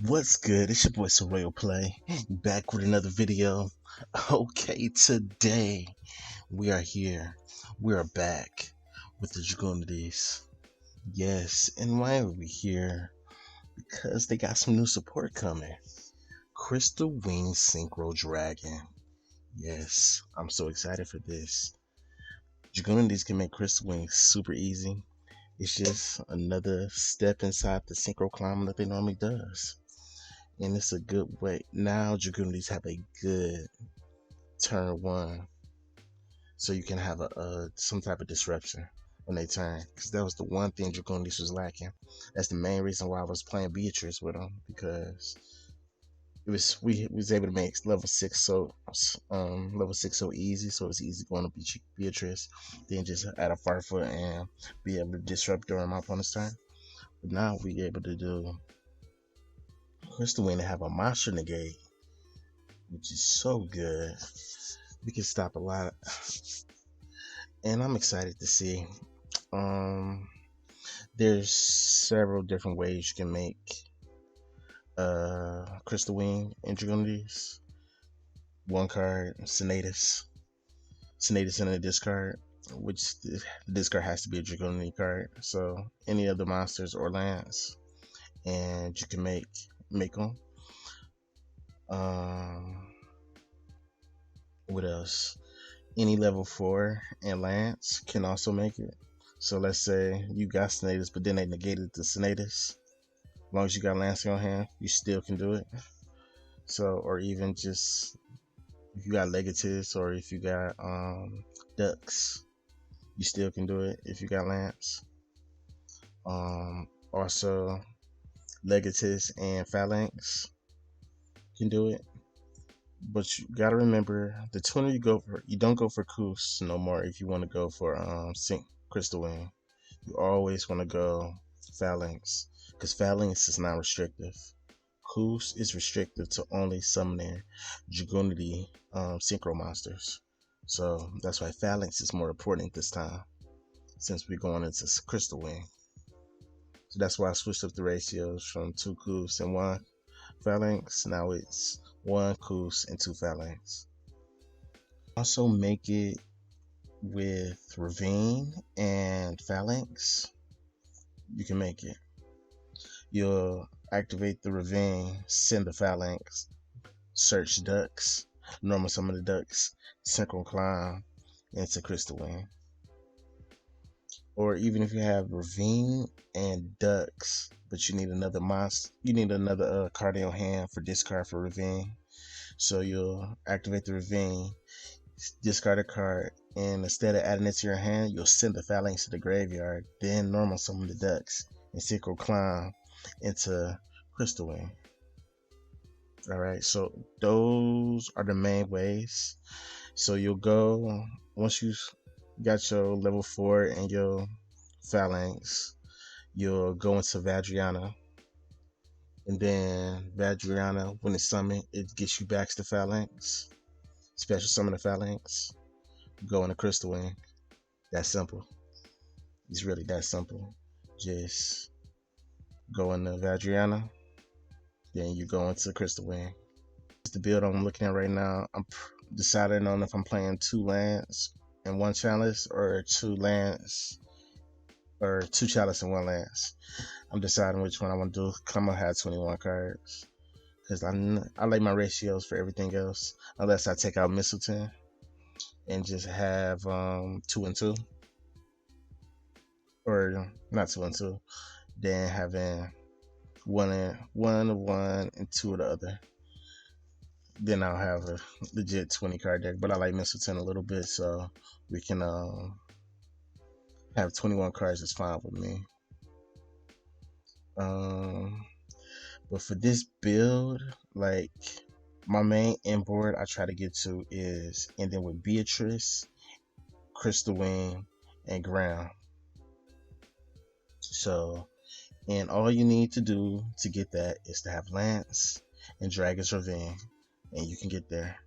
What's good? It's your boy Royal Play, back with another video. Okay, today we are here. We are back with the Dragonities. Yes, and why are we here? Because they got some new support coming. Crystal Wing Synchro Dragon. Yes, I'm so excited for this. Dragonities can make Crystal Wings super easy. It's just another step inside the synchro climb that they normally does. And it's a good way. Now Dragunities have a good turn one, so you can have a some type of disruption when they turn. Because that was the one thing Dragunities was lacking. That's the main reason why I was playing Beatrice with them, because we was able to make level six so easy. So it's easy going to Beatrice, then just add a Firefoot and be able to disrupt during my opponent's turn. But now we able to do Crystal Wing to have a monster negate, which is so good. We can stop a lot, and I'm excited to see. Um, there's several different ways you can make Crystal Wing and Dragonities. One card, Senatus in a discard, which the discard has to be a Dragonity card. So any of the monsters or lands, and you can make them. What else? Any level 4 and lands can also make it. So let's say you got Senatus, but then they negated the Senatus. As long as you got lands in your hand, you still can do it. So, or even just if you got Legatus or if you got Ducks, you still can do it if you got lands. Also, Legatus and Phalanx can do it. But you gotta remember, the tuner you don't go for Koos no more if you want to go for Sync Crystal Wing. You always want to go Phalanx, because Phalanx is not restrictive. Koos is restrictive to only summoning Dragunity synchro monsters. So that's why Phalanx is more important this time, since we're going into Crystal Wing. So that's why I switched up the ratios from 2 Koos and 1 Phalanx. Now it's 1 Koos and 2 Phalanx. Also make it with Ravine and Phalanx. You can make it. You'll activate the Ravine, send the Phalanx, search Ducks, normal summon the Ducks, synchro climb into Crystal Wing. Or even if you have Ravine and Ducks, but you need another monster, you need another card in your hand for discard for Ravine. So you'll activate the Ravine, discard a card, and instead of adding it to your hand, you'll send the Phalanx to the graveyard, then normal summon the Ducks and synchro climb into Crystal Wing. Alright, so those are the main ways. So you'll go, once you got your level 4 and your Phalanx, you'll go into Vadriana. And then Vadriana, when it's summoned, it gets you back to Phalanx. Special summon the Phalanx. Go into Crystal Wing. That's simple. It's really that simple. Just go into Vadriana. Then you go into Crystal Wing. It's the build I'm looking at right now. I'm deciding on if I'm playing 2 lands and 1 chalice, or 2 lands or 2 chalice and 1 lance. I'm deciding which one I want to do, because I'm gonna have 21 cards. Because I like my ratios for everything else, unless I take out Mistletoe and just have 2 and 2, or not 2 and 2, then having 1 of one and 2 of the other. Then I'll have a legit 20 card deck. But I like Mistletoe a little bit, so we can have 21 cards. Is fine with me. But for this build, like, my main inboard I try to get to is ending with Beatrice, Crystal Wing, and Ground. So, and all you need to do to get that is to have Lance and Dragon's Ravine, and you can get there.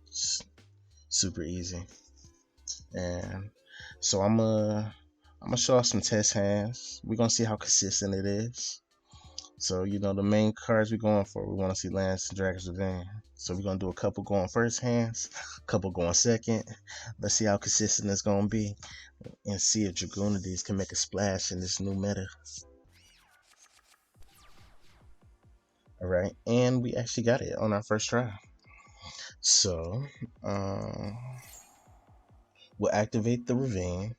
It's super easy. And so I'm gonna show off some test hands. We're gonna see how consistent it is. So, you know, the main cards we're going for, we want to see Lance and Dragon's Revenge. So we're going to do a couple going first hands, a couple going second. Let's see how consistent it's going to be and see if Dragunities can make a splash in this new meta. All right, and we actually got it on our first try. So we'll activate the Ravine.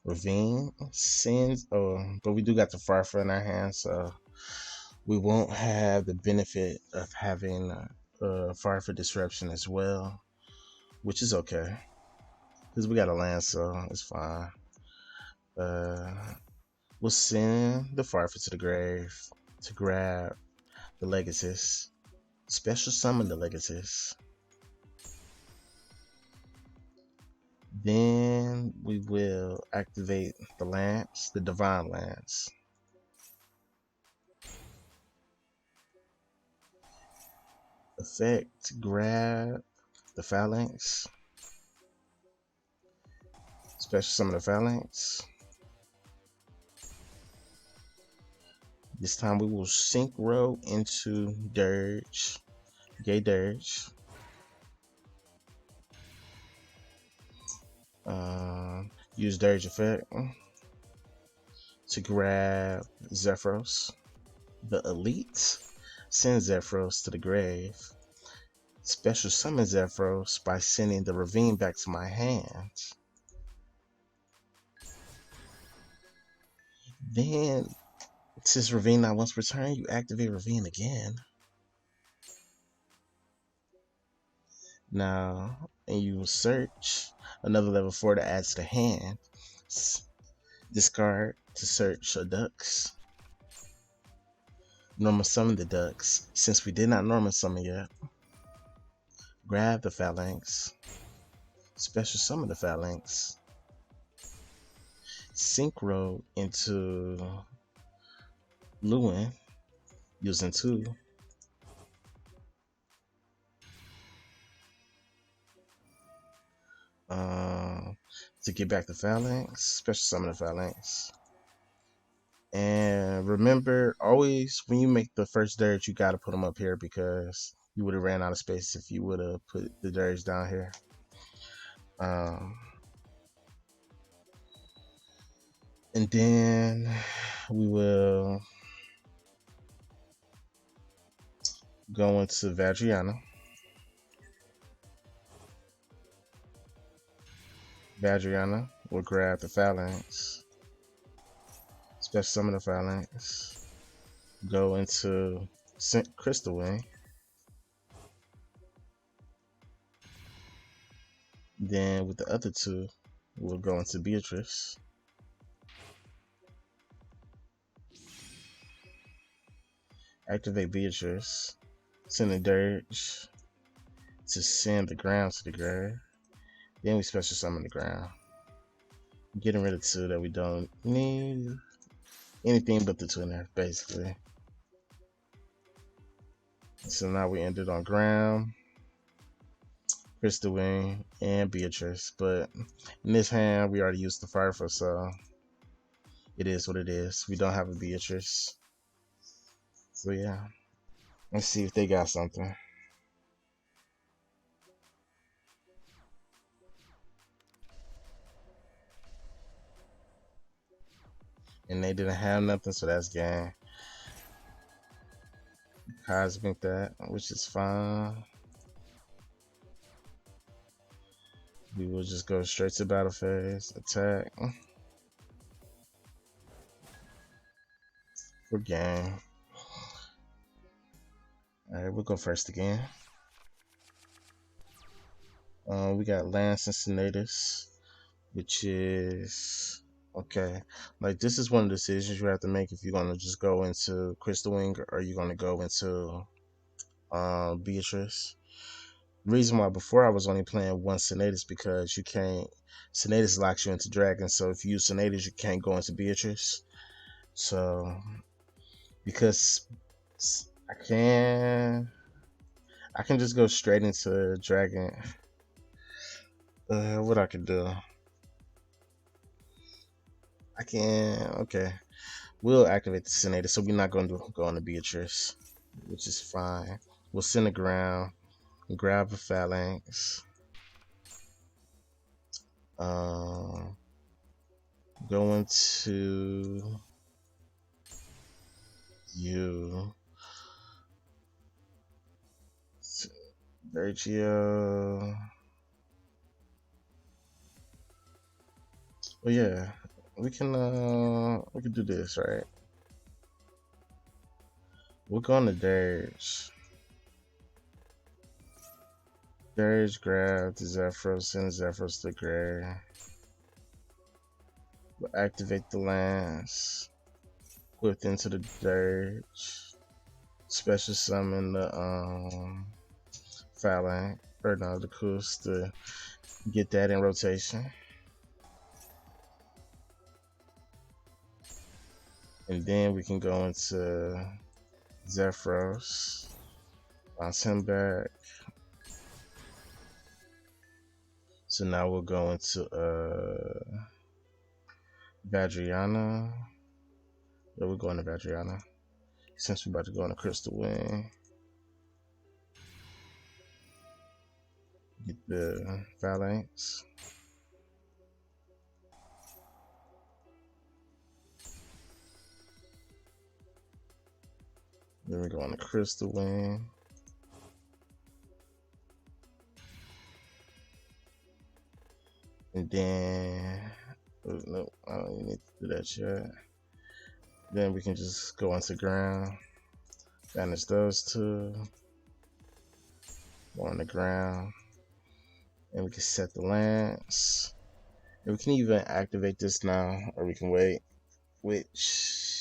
Ravine sends, but we do got the Farfa in our hands, so we won't have the benefit of having Farfa Disruption as well, which is okay because we got a land, so it's fine. We'll send the Farfa to the grave to grab the Legacies. Special summon the Legacies. Then we will activate the Lance, the Divine Lance. Effect, grab the Phalanx. Special summon the Phalanx. This time we will synchro into Dirge. Gay Dirge. Use Dirge effect to grab Zephyros. The Elite sends Zephyros to the grave. Special summon Zephyros by sending the Ravine back to my hand. Then, since Ravine not once returned, you activate Ravine again. Now, and you will search another level 4 to add to the hand. Discard to search a Dux. Normal summon the Dux. Since we did not normal summon yet, grab the Phalanx. Special summon the Phalanx. Synchro into Lewin using 2. To get back the Phalanx, special summon the Phalanx. And remember, always when you make the first dirge, you gotta put them up here because you would have ran out of space if you would have put the dirge down here. And then we will go into Vadriana. Vadriana will grab the Phalanx. Special summon the Phalanx. Go into Crystal Wing. Then with the other 2, we'll go into Beatrice. Activate Beatrice. Send a Dirge to send the ground to the grave. Then we special summon the ground. Getting rid of 2 that we don't need. Anything but the 2 in there, basically. So now we ended on ground, Crystal Wing, and Beatrice. But in this hand, we already used the Firefly, so it is what it is. We don't have a Beatrice. So yeah. Let's see if they got something. And they didn't have nothing, so that's game. Cosmic that, which is fine. We will just go straight to battle phase. Attack. For game. Alright, we'll go first again. We got Lance and Senatus, which is okay. Like, this is one of the decisions you have to make if you're gonna just go into Crystal Wing or you're gonna go into Beatrice. Reason why before I was only playing one Senatus because you can't. Senatus locks you into Dragon, so if you use Senatus, you can't go into Beatrice. So because I can just go straight into Dragon. What I can do? I can, okay. We'll activate the Senator, so we're not going to go on to Beatrice, which is fine. We'll send the ground, grab a Phalanx, go into you, Virgio. Oh yeah, we can do this, right? We're going to Dirge. Dirge, grab the Zephyros, send Zephyros to Gray. We'll activate the lance. Equipped into the Dirge. Special summon the Phalanx, or no, the Kus to get that in rotation. And then we can go into Zephyros. Bounce him back. So now we'll go into Vadriana. Yeah, we're going to Vadriana. Since we're about to go into Crystal Wing. Get the Phalanx. Then we're going to Crystal Wing. And then, oh, no, I don't even need to do that yet. Then we can just go onto ground. Banish those two. Go on the ground. And we can set the lance. And we can even activate this now, or we can wait. Which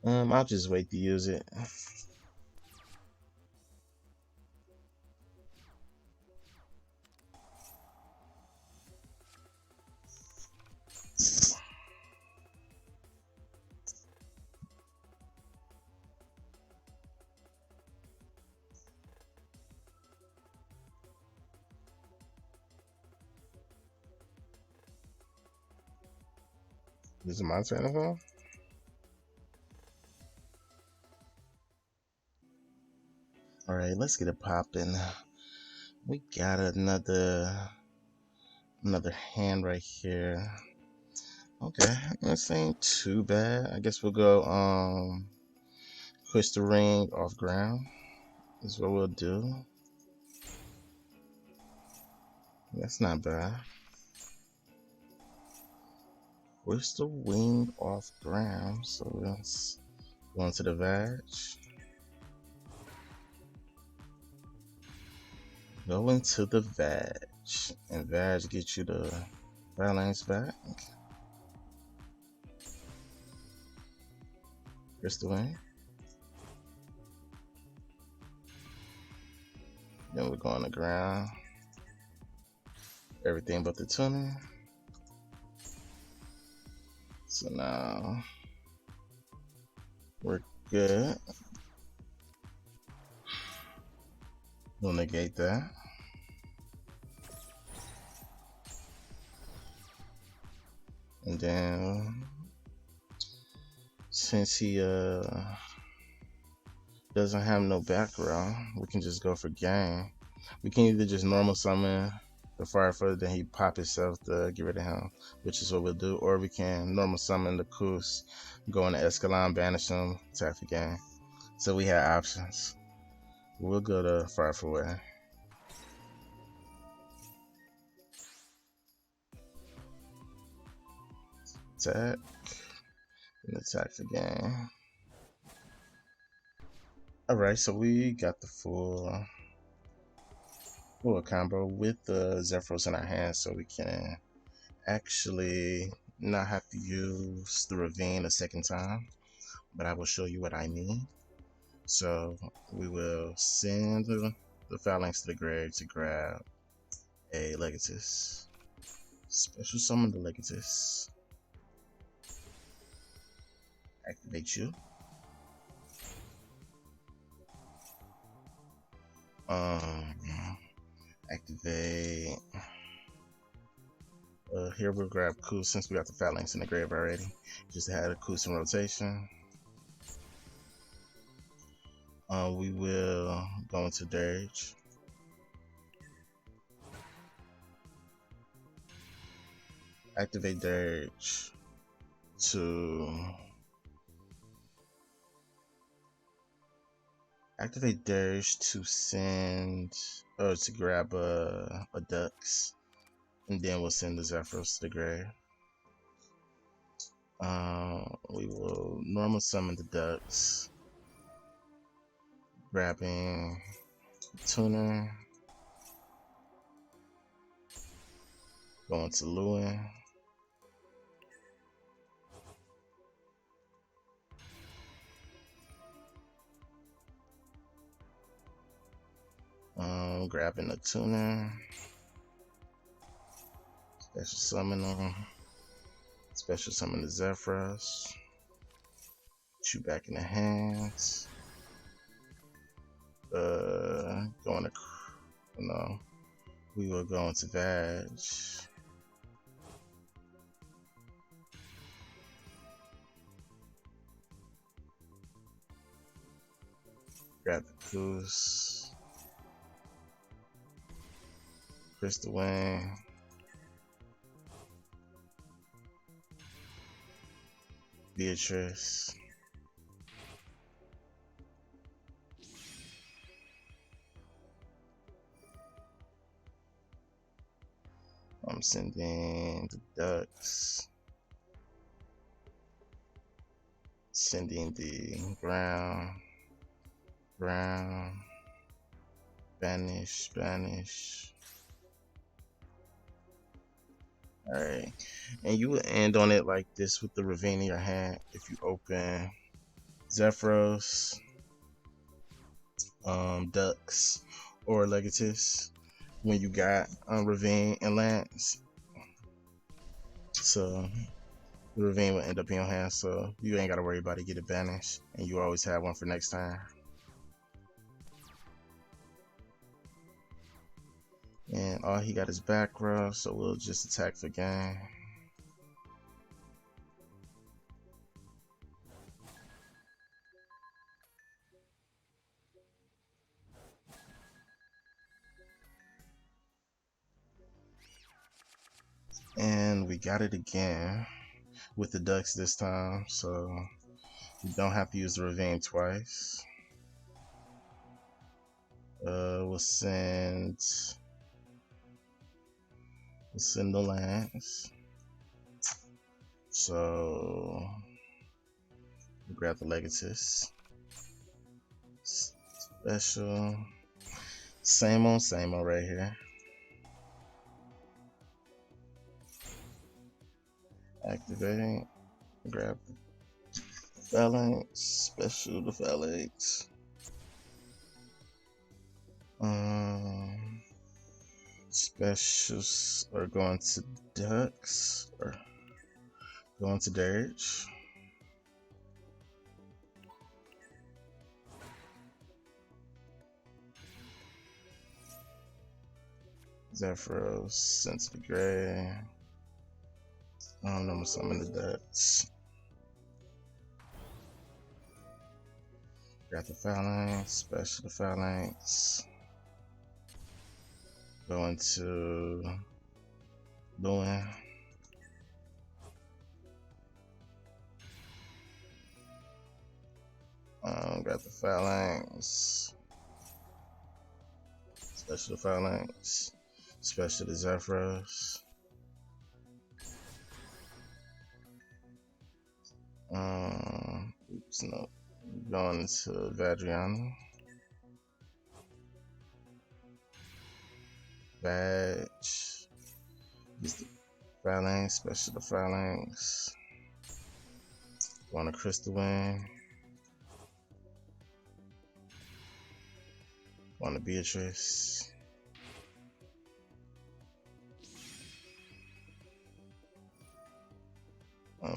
I'll just wait to use it. Is it my turn as well? Alright, let's get it popping. We got another hand right here. Okay, this ain't too bad. I guess we'll go push the ring off ground. Is what we'll do. That's not bad. Push the wing off ground. So let's go into the Vag. Go into the Vag. And Vag get you the Phalanx back. Crystal Wing. Then we're going to ground. Everything but the tuning. So now we're good. We'll negate that. And then since he doesn't have no background, we can just go for game. We can either just normal summon the Firefoot, then he pop himself to get rid of him, which is what we'll do, or we can normal summon the Kus, go into Escalon, banish him, attack the game. So we have options. We'll go to Firefoot. Attack, and attack the game. Alright, so we got the full combo with the Zephyros in our hands, so we can actually not have to use the Ravine a second time, but I will show you what I mean. So we will send the Phalanx to the grave to grab a Legatus. Special summon the Legatus. Activate you. Activate Here we'll grab Kus since we got the Phalanx in the grave already. Just to have a Kus in rotation. We will go into Dirge. Activate Dirge to send to grab a Dux, and then we'll send the Zephyros to the grave. We will normal summon the Dux, grabbing Tuner, going to Lewin. Grabbing the Tuner, special summon them, special summon the Zephyros, shoot back in the hands, going to, no, we will go into Vag, grab the Kus, Crystal Wing, Beatrice, I'm sending the Ducks, sending the Ground, Banish. Alright, and you will end on it like this with the Ravine in your hand. If you open Zephyros, Dux, or Legatus when you got Ravine and Lance. So the Ravine will end up in your hand, so you ain't gotta worry about it, get it banished, and you always have one for next time. And all he got is back row, so we'll just attack for game. And we got it again with the Ducks this time, so you don't have to use the Ravine twice. We'll send the Lance. So we'll grab the Legatus. Special. Same on right here. Activate. Grab the Phalanx. Special the Phalanx. Specials are going to Ducks or going to Dirge. Zephyros sent to the gray. I'm gonna summon the Ducks. Got the Phalanx, special the Phalanx. Going to Lewin. Got the Phalanx. Special the Phalanx. Special the Zephyros. Oops, no. Going to Vadriana. Badge. Use the Phalanx, special the Phalanx. Going to Crystal Wing. Going to Beatrice.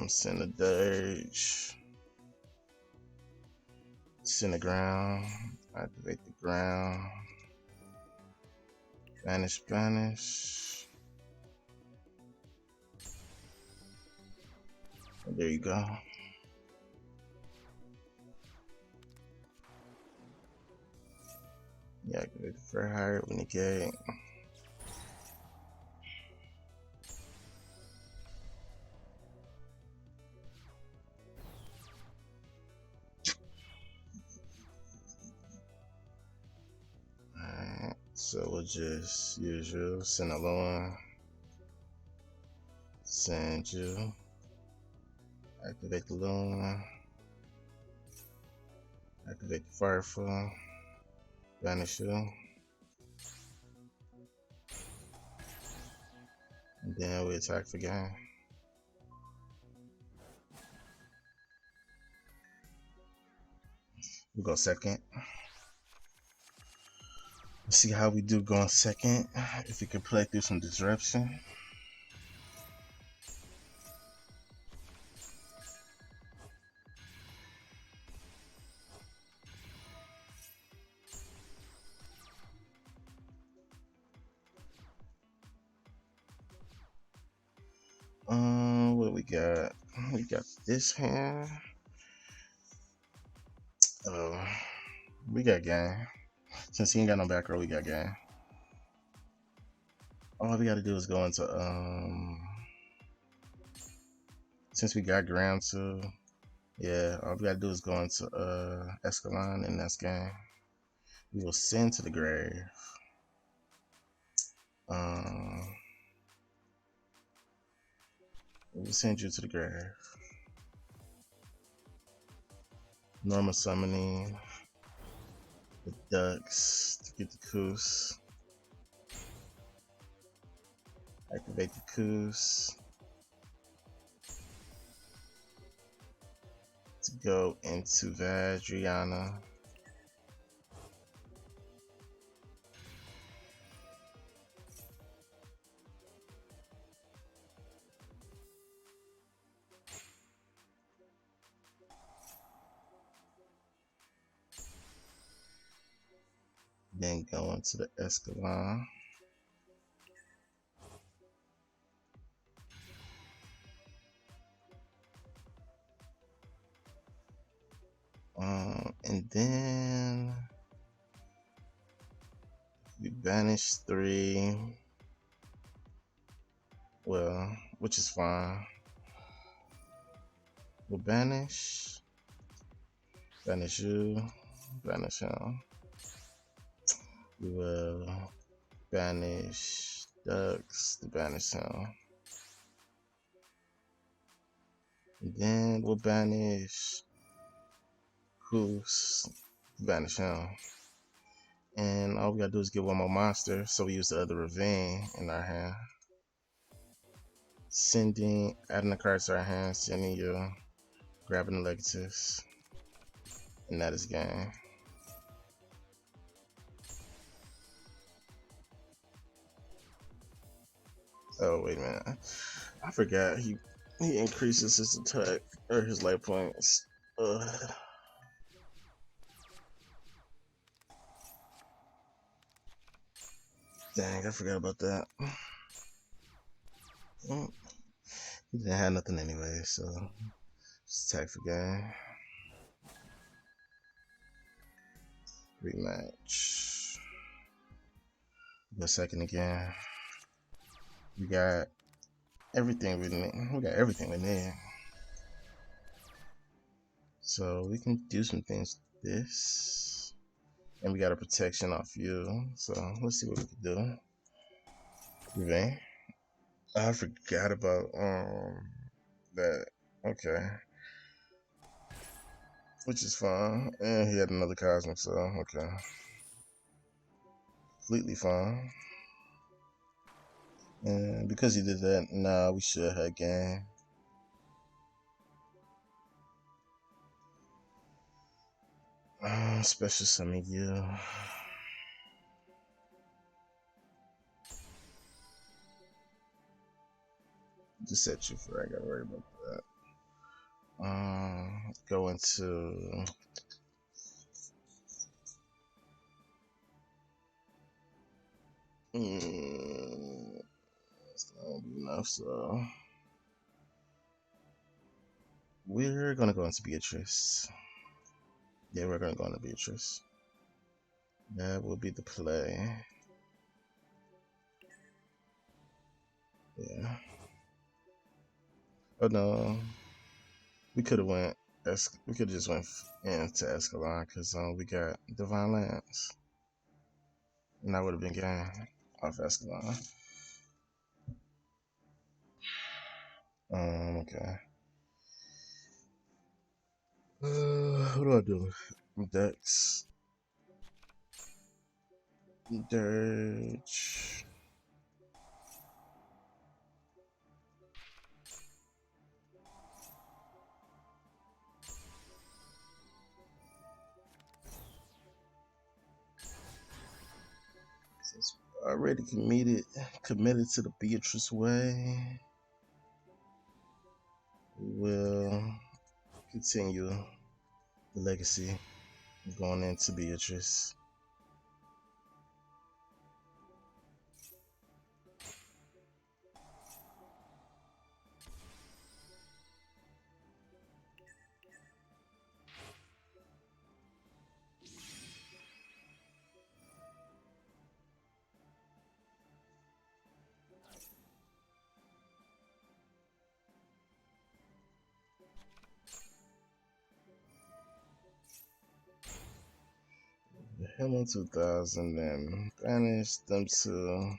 Send a Dirge. Send the Ground. Activate the Ground. Banish. There you go. Yeah, activate the fur hire when you get. Alright, so we'll just use you, send a loan, send you, activate the loan, activate the firefall, banish you, and then we attack for game. We go second. Let's see how we do going second. If we can play through some disruption. What do we got? We got this hand. We got game. Since he ain't got no back row, we got game. All we gotta do is go into since we got ground too. Yeah, all we gotta do is go into Escalon and that's game. We will send to the grave. We'll send you to the grave. Normal summoning the ducks to get the Koos. Activate the Koos to go into Vadriana. Then go into the Escalon. And then we banish 3. Well, which is fine. We'll banish you, banish him. We will banish ducks to banish him. And then we'll banish Koos to banish him. And all we gotta do is get one more monster, so we use the other ravine in our hand. Sending, adding the cards to our hand, sending you, grabbing the Legatus, and that is game. Oh wait a minute, I forgot he increases his attack or his life points. Dang, I forgot about that. He didn't have nothing anyway, so just attack for game. Rematch. Go second again. We got everything we need. We got everything we need. So we can do some things with this. And we got a protection off you. So let's see what we can do. Ravine. I forgot about that. Okay. Which is fine. And he had another cosmic, so okay. Completely fine. And because he did that, nah, we should have game. Special summon you. Just set you for I gotta worry about that. Go into that's not gonna be enough, so We're gonna go into Beatrice. Yeah, we're gonna go into Beatrice. That will be the play. Yeah. Oh no. We could have went. We could have just went into Escalon because we got Divine Lance, and that would have been game off Escalon. Okay. What do I do? Dex. Dirge. Since we're already committed to the Beatrice way, we will continue the legacy going into Beatrice. The Helen 2000 and banish them to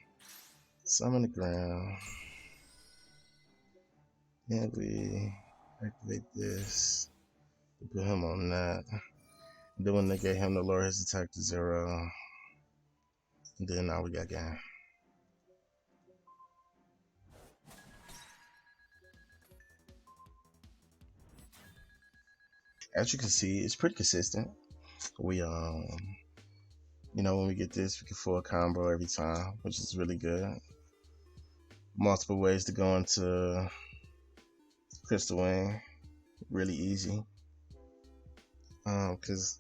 summon the ground. And we activate this. Put him on that. Then when they get him to lower his attack to 0. Then now we got game. As you can see, it's pretty consistent. We when we get this, we can full combo every time, which is really good. Multiple ways to go into Crystal Wing, really easy. Because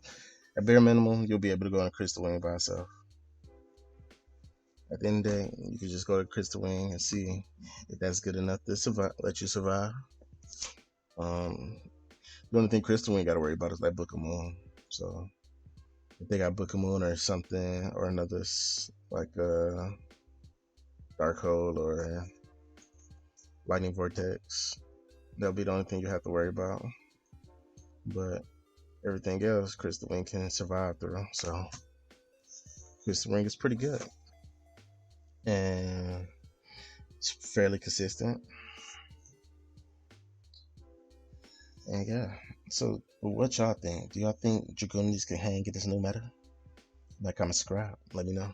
at bare minimum, you'll be able to go on Crystal Wing by itself. At the end of the day, you can just go to Crystal Wing and see if that's good enough to let you survive. The only thing Crystal Wing got to worry about is that Book of Moon. So if they got Book of Moon or something or another like Dark Hole or Lightning Vortex, that'll be the only thing you have to worry about. But everything else, Crystal Wing can survive through. So Crystal Wing is pretty good. And it's fairly consistent. And yeah. So what y'all think? Do y'all think Dragunity can hang in this new meta? Like, comment, subscribe. Let me know.